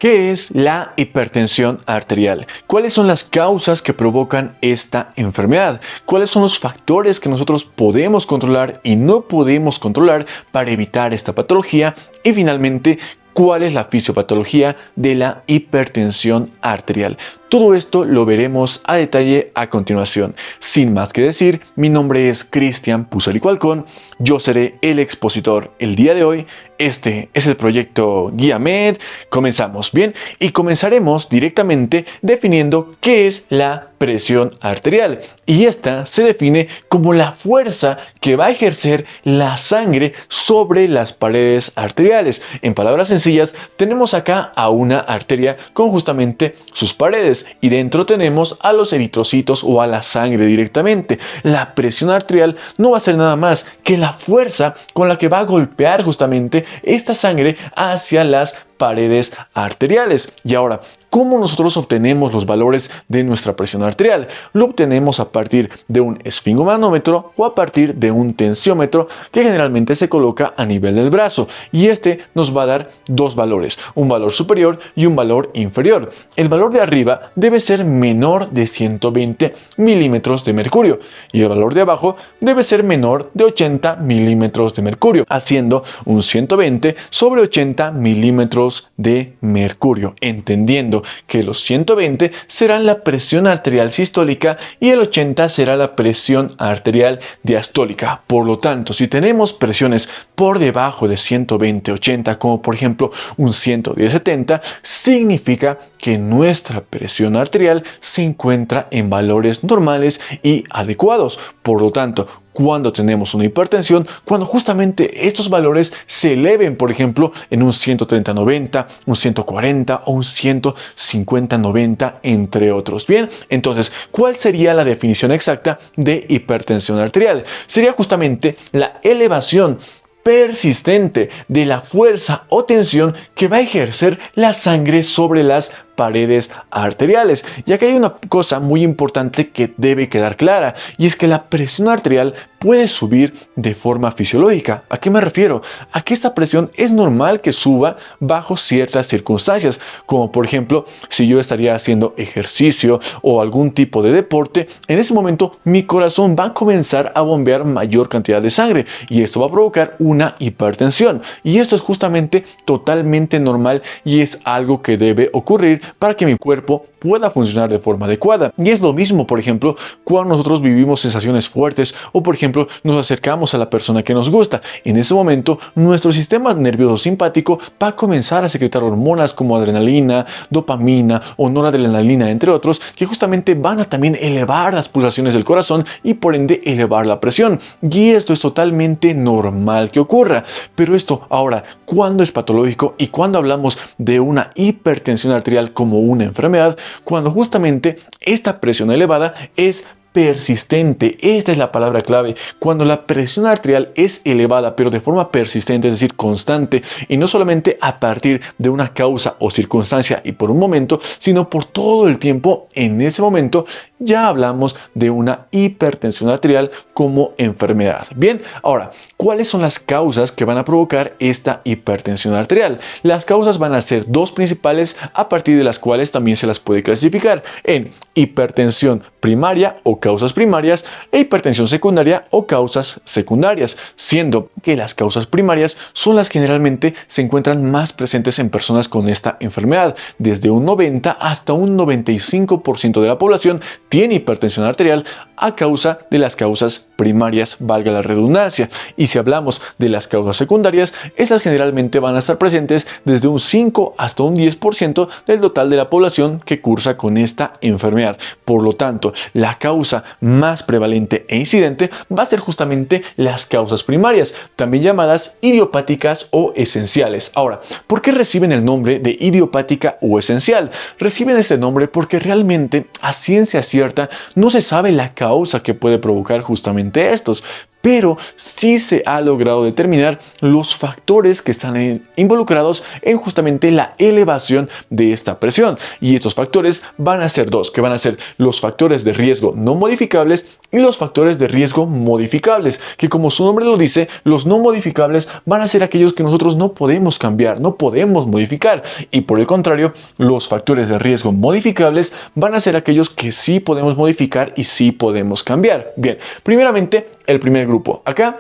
¿Qué es la hipertensión arterial? ¿Cuáles son las causas que provocan esta enfermedad? ¿Cuáles son los factores que nosotros podemos controlar y no podemos controlar para evitar esta patología? Y finalmente, ¿cuál es la fisiopatología de la hipertensión arterial? Todo esto lo veremos a detalle a continuación. Sin más que decir, mi nombre es Cristian Pusalicualcón, yo seré el expositor el día de hoy. Este es el proyecto Guía Med. Comenzamos, bien, y comenzaremos directamente definiendo qué es la presión arterial. Y esta se define como la fuerza que va a ejercer la sangre sobre las paredes arteriales. En palabras sencillas, tenemos acá a una arteria con justamente sus paredes y dentro tenemos a los eritrocitos o a la sangre directamente. La presión arterial no va a ser nada más que la fuerza con la que va a golpear justamente esta sangre hacia las paredes arteriales. Y ahora, ¿cómo nosotros obtenemos los valores de nuestra presión arterial? Lo obtenemos a partir de un esfingomanómetro o a partir de un tensiómetro que generalmente se coloca a nivel del brazo, y este nos va a dar dos valores, un valor superior y un valor inferior. El valor de arriba debe ser menor de 120 milímetros de mercurio y el valor de abajo debe ser menor de 80 milímetros de mercurio, haciendo un 120 sobre 80 milímetros de mercurio, entendiendo que los 120 serán la presión arterial sistólica y el 80 será la presión arterial diastólica. Por lo tanto, si tenemos presiones por debajo de 120-80, como por ejemplo un 110-70, significa que nuestra presión arterial se encuentra en valores normales y adecuados. Por lo tanto, cuando tenemos una hipertensión, cuando justamente estos valores se eleven, por ejemplo, en un 130-90, un 140 o un 150-90, entre otros. Bien, entonces, ¿cuál sería la definición exacta de hipertensión arterial? Sería justamente la elevación persistente de la fuerza o tensión que va a ejercer la sangre sobre las paredes arteriales. Y aquí hay una cosa muy importante que debe quedar clara, y es que la presión arterial puede subir de forma fisiológica. ¿A qué me refiero? A que esta presión es normal que suba bajo ciertas circunstancias, como por ejemplo, si yo estaría haciendo ejercicio o algún tipo de deporte, en ese momento mi corazón va a comenzar a bombear mayor cantidad de sangre y esto va a provocar una hipertensión. Y esto es justamente totalmente normal y es algo que debe ocurrir para que mi cuerpo pueda funcionar de forma adecuada. Y es lo mismo, por ejemplo, cuando nosotros vivimos sensaciones fuertes o, por ejemplo, nos acercamos a la persona que nos gusta. En ese momento, nuestro sistema nervioso simpático va a comenzar a secretar hormonas como adrenalina, dopamina o noradrenalina, entre otros, que justamente van a también elevar las pulsaciones del corazón y por ende elevar la presión. Y esto es totalmente normal que ocurra. Pero esto ahora, ¿cuándo es patológico y cuándo hablamos de una hipertensión arterial como una enfermedad? Cuando justamente esta presión elevada es persistente. Esta es la palabra clave. Cuando la presión arterial es elevada, pero de forma persistente, es decir, constante, y no solamente a partir de una causa o circunstancia y por un momento, sino por todo el tiempo, en ese momento ya hablamos de una hipertensión arterial como enfermedad. Bien, ahora, ¿cuáles son las causas que van a provocar esta hipertensión arterial? Las causas van a ser dos principales, a partir de las cuales también se las puede clasificar en hipertensión primaria o causas primarias e hipertensión secundaria o causas secundarias, siendo que las causas primarias son las que generalmente se encuentran más presentes en personas con esta enfermedad. Desde un 90 hasta un 95% de la población tiene hipertensión arterial a causa de las causas primarias, valga la redundancia. Y si hablamos de las causas secundarias, estas generalmente van a estar presentes desde un 5 hasta un 10% del total de la población que cursa con esta enfermedad. Por lo tanto, la causa más prevalente e incidente va a ser justamente las causas primarias, también llamadas idiopáticas o esenciales. Ahora, ¿por qué reciben el nombre de idiopática o esencial? Reciben este nombre porque realmente a ciencia cierta no se sabe la causa que puede provocar justamente estos, pero sí se ha logrado determinar los factores que están involucrados en justamente la elevación de esta presión. Y estos factores van a ser dos, que van a ser los factores de riesgo no modificables y los factores de riesgo modificables, que como su nombre lo dice, los no modificables van a ser aquellos que nosotros no podemos cambiar, no podemos modificar, y por el contrario, los factores de riesgo modificables van a ser aquellos que sí podemos modificar y sí podemos cambiar. Bien, primeramente, el primer grupo. Acá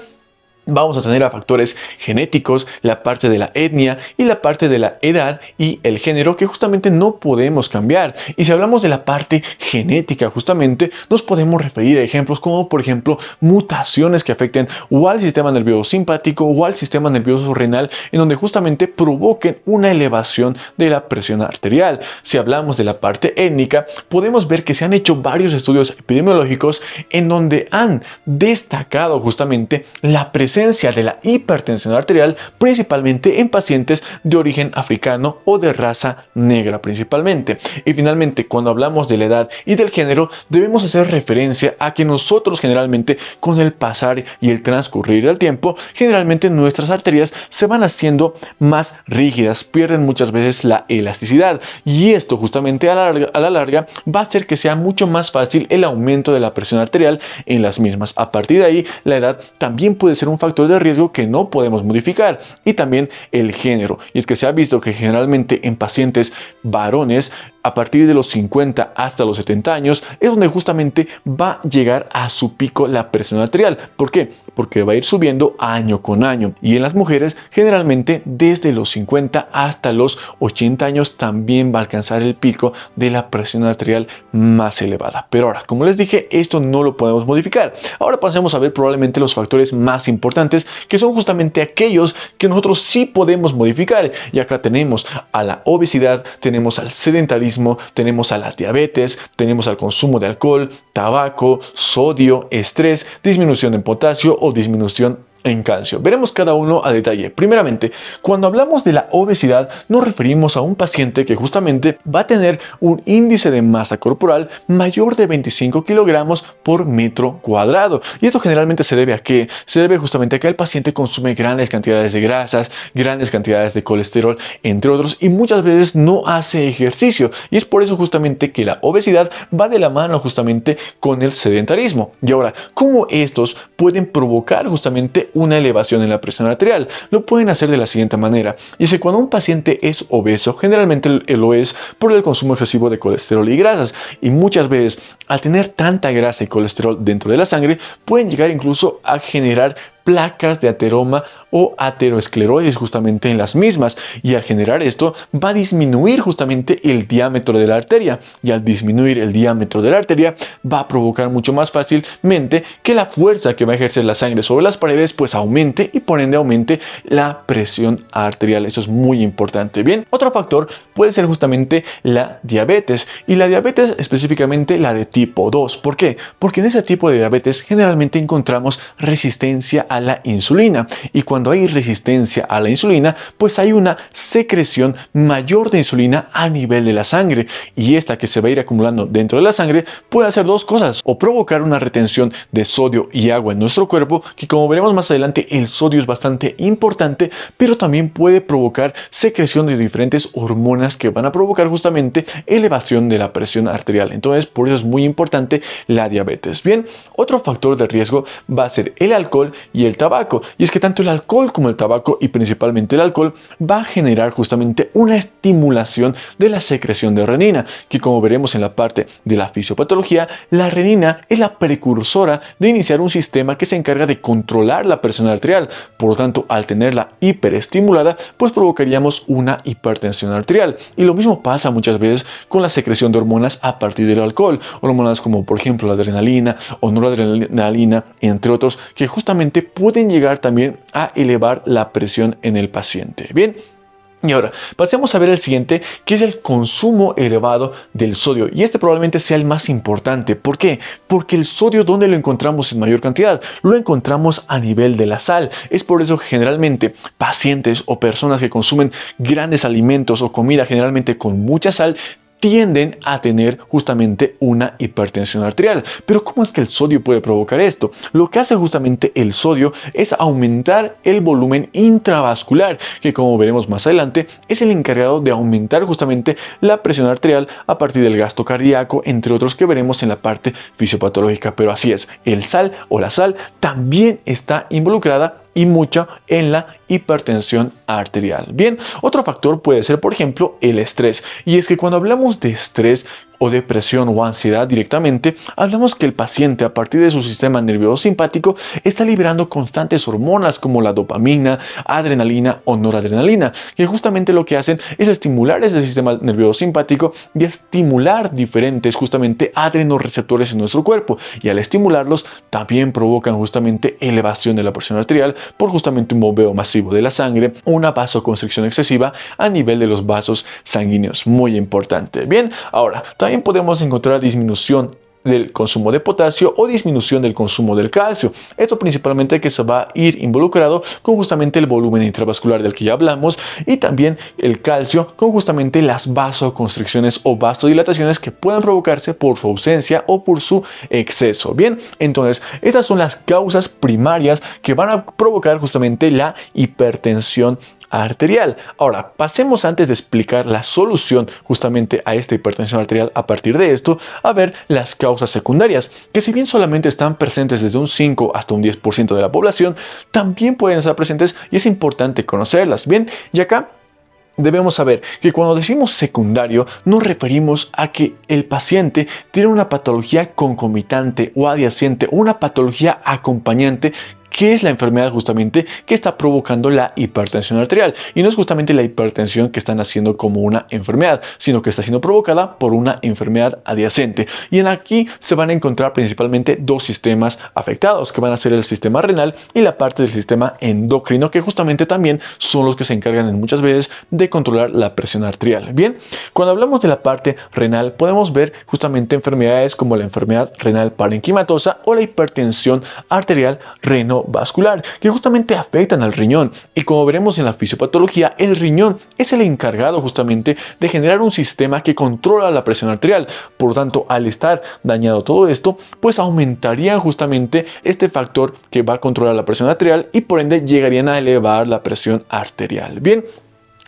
vamos a tener a factores genéticos, la parte de la etnia y la parte de la edad y el género que justamente no podemos cambiar. Y si hablamos de la parte genética justamente, nos podemos referir a ejemplos como por ejemplo mutaciones que afecten o al sistema nervioso simpático o al sistema nervioso renal, en donde justamente provoquen una elevación de la presión arterial. Si hablamos de la parte étnica, podemos ver que se han hecho varios estudios epidemiológicos en donde han destacado justamente la presencia de la hipertensión arterial, principalmente en pacientes de origen africano o de raza negra principalmente. Y finalmente, cuando hablamos de la edad y del género, debemos hacer referencia a que nosotros generalmente, con el pasar y el transcurrir del tiempo, generalmente nuestras arterias se van haciendo más rígidas, pierden muchas veces la elasticidad, y esto justamente a la larga va a hacer que sea mucho más fácil el aumento de la presión arterial en las mismas. A partir de ahí, la edad también puede ser un factor de riesgo que no podemos modificar, y también el género, y es que se ha visto que generalmente en pacientes varones a partir de los 50 hasta los 70 años es donde justamente va a llegar a su pico la presión arterial. ¿Por qué? Porque va a ir subiendo año con año, y en las mujeres generalmente desde los 50 hasta los 80 años también va a alcanzar el pico de la presión arterial más elevada. Pero ahora, como les dije, esto no lo podemos modificar. Ahora pasemos a ver probablemente los factores más importantes, que son justamente aquellos que nosotros sí podemos modificar. Y acá tenemos a la obesidad, tenemos al sedentarismo, tenemos a la diabetes, tenemos al consumo de alcohol, tabaco, sodio, estrés, disminución en potasio o disminución en calcio. Veremos cada uno a detalle. Primeramente, cuando hablamos de la obesidad, nos referimos a un paciente que justamente va a tener un índice de masa corporal mayor de 25 kilogramos por metro cuadrado. Y esto generalmente se debe a qué? Se debe justamente a que el paciente consume grandes cantidades de grasas, grandes cantidades de colesterol, entre otros, y muchas veces no hace ejercicio. Y es por eso justamente que la obesidad va de la mano justamente con el sedentarismo. Y ahora, ¿cómo estos pueden provocar justamente una elevación en la presión arterial? Lo pueden hacer de la siguiente manera, y es que cuando un paciente es obeso, generalmente lo es por el consumo excesivo de colesterol y grasas, y muchas veces al tener tanta grasa y colesterol dentro de la sangre pueden llegar incluso a generar placas de ateroma o ateroesclerosis justamente en las mismas, y al generar esto va a disminuir justamente el diámetro de la arteria, y al disminuir el diámetro de la arteria va a provocar mucho más fácilmente que la fuerza que va a ejercer la sangre sobre las paredes pues aumente, y por ende aumente la presión arterial. Eso es muy importante. Bien, otro factor puede ser justamente la diabetes, y la diabetes específicamente la de tipo 2. ¿Por qué? Porque en ese tipo de diabetes generalmente encontramos resistencia a la insulina, y cuando hay resistencia a la insulina pues hay una secreción mayor de insulina a nivel de la sangre, y esta que se va a ir acumulando dentro de la sangre puede hacer dos cosas: o provocar una retención de sodio y agua en nuestro cuerpo, que como veremos más adelante el sodio es bastante importante, pero también puede provocar secreción de diferentes hormonas que van a provocar justamente elevación de la presión arterial. Entonces por eso es muy importante la diabetes. Bien, otro factor de riesgo va a ser el alcohol y el tabaco, y es que tanto el alcohol como el tabaco, y principalmente el alcohol, va a generar justamente una estimulación de la secreción de renina, que como veremos en la parte de la fisiopatología, la renina es la precursora de iniciar un sistema que se encarga de controlar la presión arterial. Por lo tanto, al tenerla hiperestimulada pues provocaríamos una hipertensión arterial, y lo mismo pasa muchas veces con la secreción de hormonas a partir del alcohol, hormonas como por ejemplo la adrenalina o noradrenalina, entre otros, que justamente pueden llegar también a elevar la presión en el paciente. Bien, y ahora pasemos a ver el siguiente, que es el consumo elevado del sodio, y este probablemente sea el más importante. ¿Por qué? Porque el sodio, ¿dónde lo encontramos en mayor cantidad? Lo encontramos a nivel de la sal. Es por eso que generalmente pacientes o personas que consumen grandes alimentos o comida generalmente con mucha sal tienden a tener justamente una hipertensión arterial. Pero ¿cómo es que el sodio puede provocar esto? Lo que hace justamente el sodio es aumentar el volumen intravascular, que como veremos más adelante es el encargado de aumentar justamente la presión arterial a partir del gasto cardíaco, entre otros que veremos en la parte fisiopatológica. Pero así es, el sal o la sal también está involucrada y mucho en la hipertensión arterial. Bien, otro factor puede ser, por ejemplo, el estrés. Y es que cuando hablamos de estrés o depresión o ansiedad directamente, hablamos que el paciente a partir de su sistema nervioso simpático está liberando constantes hormonas como la dopamina, adrenalina o noradrenalina, que justamente lo que hacen es estimular ese sistema nervioso simpático y estimular diferentes justamente adrenoreceptores en nuestro cuerpo. Y al estimularlos también provocan justamente elevación de la presión arterial por justamente un bombeo masivo de la sangre, una vasoconstricción excesiva a nivel de los vasos sanguíneos, muy importante. Bien, ahora también podemos encontrar disminución del consumo de potasio o disminución del consumo del calcio. Esto principalmente que se va a ir involucrado con justamente el volumen intravascular del que ya hablamos y también el calcio con justamente las vasoconstricciones o vasodilataciones que puedan provocarse por su ausencia o por su exceso. Bien, entonces estas son las causas primarias que van a provocar justamente la hipertensión arterial. Ahora, pasemos antes de explicar la solución justamente a esta hipertensión arterial a partir de esto, a ver las causas secundarias, que si bien solamente están presentes desde un 5 hasta un 10% de la población, también pueden estar presentes y es importante conocerlas. Bien, y acá debemos saber que cuando decimos secundario nos referimos a que el paciente tiene una patología concomitante o adyacente, una patología acompañante que es la enfermedad justamente que está provocando la hipertensión arterial. Y no es justamente la hipertensión que están haciendo como una enfermedad, sino que está siendo provocada por una enfermedad adyacente. Y en aquí se van a encontrar principalmente dos sistemas afectados, que van a ser el sistema renal y la parte del sistema endocrino, que justamente también son los que se encargan en muchas veces de controlar la presión arterial. Bien, cuando hablamos de la parte renal, podemos ver justamente enfermedades como la enfermedad renal parenquimatosa o la hipertensión arterial renal vascular, que justamente afectan al riñón. Y como veremos en la fisiopatología, el riñón es el encargado justamente de generar un sistema que controla la presión arterial. Por lo tanto, al estar dañado todo esto, pues aumentaría justamente este factor que va a controlar la presión arterial y por ende llegarían a elevar la presión arterial. Bien.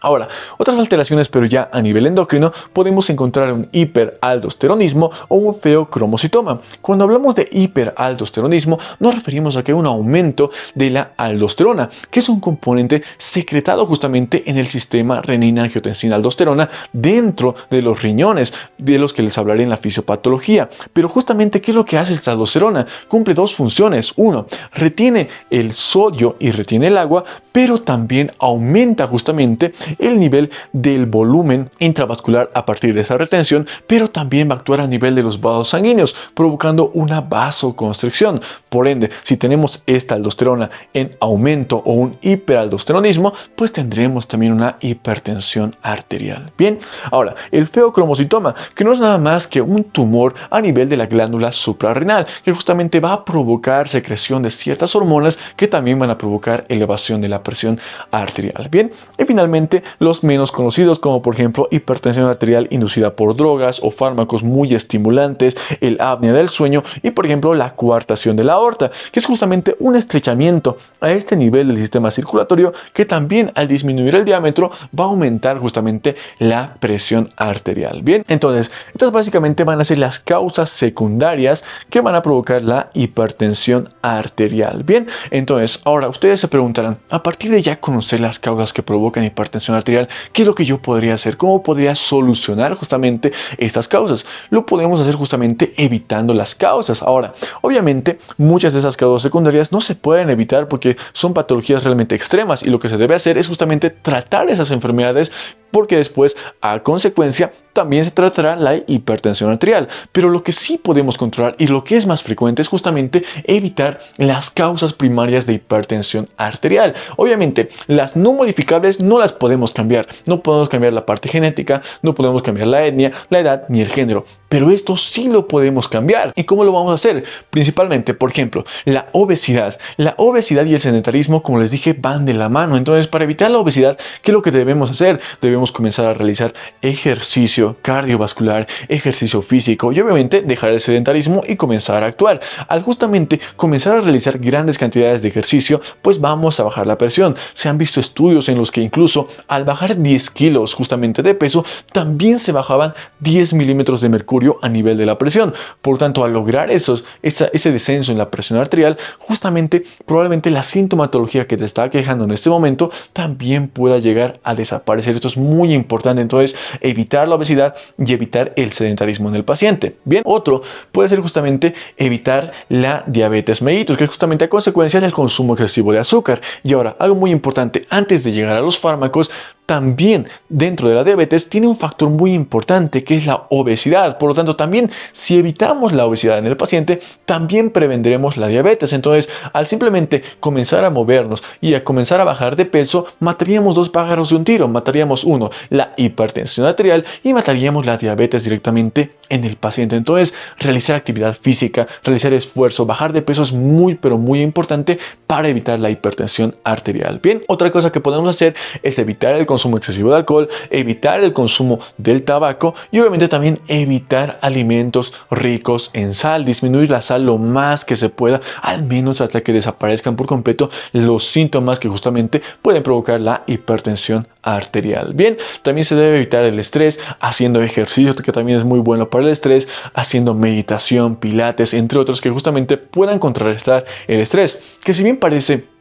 Ahora, otras alteraciones, pero ya a nivel endocrino, podemos encontrar un hiperaldosteronismo o un feocromocitoma. Cuando hablamos de hiperaldosteronismo, nos referimos a que hay un aumento de la aldosterona, que es un componente secretado justamente en el sistema renina-angiotensina-aldosterona dentro de los riñones, de los que les hablaré en la fisiopatología. Pero justamente, ¿qué es lo que hace esta aldosterona? Cumple dos funciones. Uno, retiene el sodio y retiene el agua, pero también aumenta justamente el nivel del volumen intravascular a partir de esa retención, pero también va a actuar a nivel de los vasos sanguíneos, provocando una vasoconstricción. Por ende, si tenemos esta aldosterona en aumento o un hiperaldosteronismo, pues tendremos también una hipertensión arterial. Bien, ahora, el feocromocitoma, que no es nada más que un tumor a nivel de la glándula suprarrenal, que justamente va a provocar secreción de ciertas hormonas que también van a provocar elevación de la presión arterial. Bien, y finalmente los menos conocidos, como por ejemplo hipertensión arterial inducida por drogas o fármacos muy estimulantes, el apnea del sueño y por ejemplo la coartación de la aorta, que es justamente un estrechamiento a este nivel del sistema circulatorio que también al disminuir el diámetro va a aumentar justamente la presión arterial. Bien, entonces estas básicamente van a ser las causas secundarias que van a provocar la hipertensión arterial. Bien, entonces ahora ustedes se preguntarán, a partir de ya conocer las causas que provocan hipertensión arterial, ¿qué es lo que yo podría hacer? ¿Cómo podría solucionar justamente estas causas? Lo podemos hacer justamente evitando las causas. Ahora, obviamente, muchas de esas causas secundarias no se pueden evitar porque son patologías realmente extremas y lo que se debe hacer es justamente tratar esas enfermedades porque después, a consecuencia, también se tratará la hipertensión arterial. Pero lo que sí podemos controlar y lo que es más frecuente es justamente evitar las causas primarias de hipertensión arterial. Obviamente, las no modificables no las podemos cambiar. No podemos cambiar la parte genética, no podemos cambiar la etnia, la edad ni el género. Pero esto sí lo podemos cambiar. ¿Y cómo lo vamos a hacer? Principalmente, por ejemplo, la obesidad. La obesidad y el sedentarismo, como les dije, van de la mano. Entonces, para evitar la obesidad, ¿qué es lo que debemos hacer? Debemos podemos comenzar a realizar ejercicio cardiovascular, ejercicio físico y obviamente dejar el sedentarismo y comenzar a actuar. Al justamente comenzar a realizar grandes cantidades de ejercicio, pues vamos a bajar la presión. Se han visto estudios en los que incluso al bajar 10 kilos justamente de peso, también se bajaban 10 milímetros de mercurio a nivel de la presión. Por tanto, al lograr ese descenso en la presión arterial, justamente probablemente la sintomatología que te está quejando en este momento también pueda llegar a desaparecer. Esto es muy importante, entonces evitar la obesidad y evitar el sedentarismo en el paciente. Bien, otro puede ser justamente evitar la diabetes mellitus, que es justamente a consecuencia del consumo excesivo de azúcar. Y ahora, algo muy importante, antes de llegar a los fármacos, también dentro de la diabetes tiene un factor muy importante que es la obesidad. Por lo tanto, también si evitamos la obesidad en el paciente, también prevendremos la diabetes. Entonces, al simplemente comenzar a movernos y a comenzar a bajar de peso, mataríamos dos pájaros de un tiro. Mataríamos uno, la hipertensión arterial, y mataríamos la diabetes directamente en el paciente. Entonces, realizar actividad física, realizar esfuerzo, bajar de peso es muy, pero muy importante para evitar la hipertensión arterial. Bien, otra cosa que podemos hacer es evitar el consumo excesivo de alcohol, evitar el consumo del tabaco y obviamente también evitar alimentos ricos en sal, disminuir la sal lo más que se pueda, al menos hasta que desaparezcan por completo los síntomas que justamente pueden provocar la hipertensión arterial. Bien, también se debe evitar el estrés haciendo ejercicio, que también es muy bueno para el estrés, haciendo meditación, pilates, entre otros, que justamente puedan contrarrestar el estrés, que si bien parece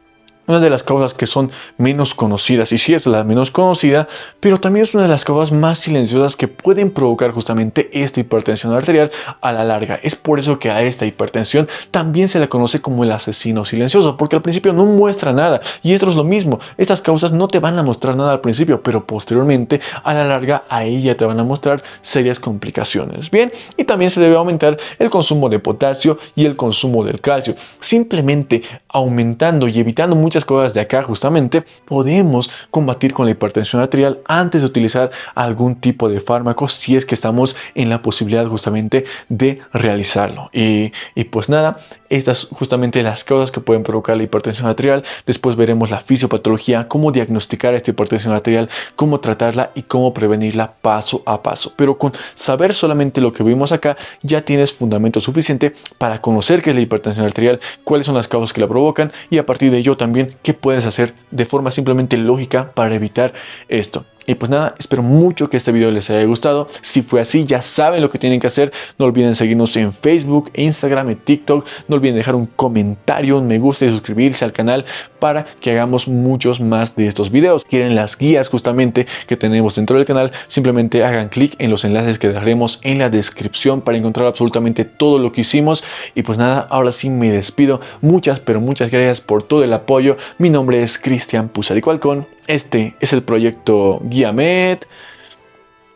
una de las causas que son menos conocidas, y sí es la menos conocida, pero también es una de las causas más silenciosas que pueden provocar justamente esta hipertensión arterial a la larga. Es por eso que a esta hipertensión también se la conoce como el asesino silencioso, porque al principio no muestra nada, y esto es lo mismo. Estas causas no te van a mostrar nada al principio, pero posteriormente a la larga a ella te van a mostrar serias complicaciones. Bien, y también se debe aumentar el consumo de potasio y el consumo del calcio. Simplemente aumentando y evitando muchas cosas de acá justamente podemos combatir con la hipertensión arterial antes de utilizar algún tipo de fármaco, si es que estamos en la posibilidad justamente de realizarlo. Y pues nada, estas justamente las causas que pueden provocar la hipertensión arterial. Después veremos la fisiopatología, cómo diagnosticar esta hipertensión arterial, cómo tratarla y cómo prevenirla paso a paso. Pero con saber solamente lo que vimos acá, ya tienes fundamento suficiente para conocer qué es la hipertensión arterial, cuáles son las causas que la provocan y a partir de ello también qué puedes hacer de forma simplemente lógica para evitar esto. Y pues nada, espero mucho que este video les haya gustado. Si fue así, ya saben lo que tienen que hacer. No olviden seguirnos en Facebook, Instagram y TikTok. No olviden dejar un comentario, un me gusta y suscribirse al canal para que hagamos muchos más de estos videos. Quieren las guías justamente que tenemos dentro del canal, simplemente hagan clic en los enlaces que dejaremos en la descripción para encontrar absolutamente todo lo que hicimos. Y pues nada, ahora sí me despido. Muchas, pero muchas gracias por todo el apoyo. Mi nombre es Cristian Pusarico Halcón. Este es el proyecto Guía Med.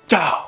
¡Chao!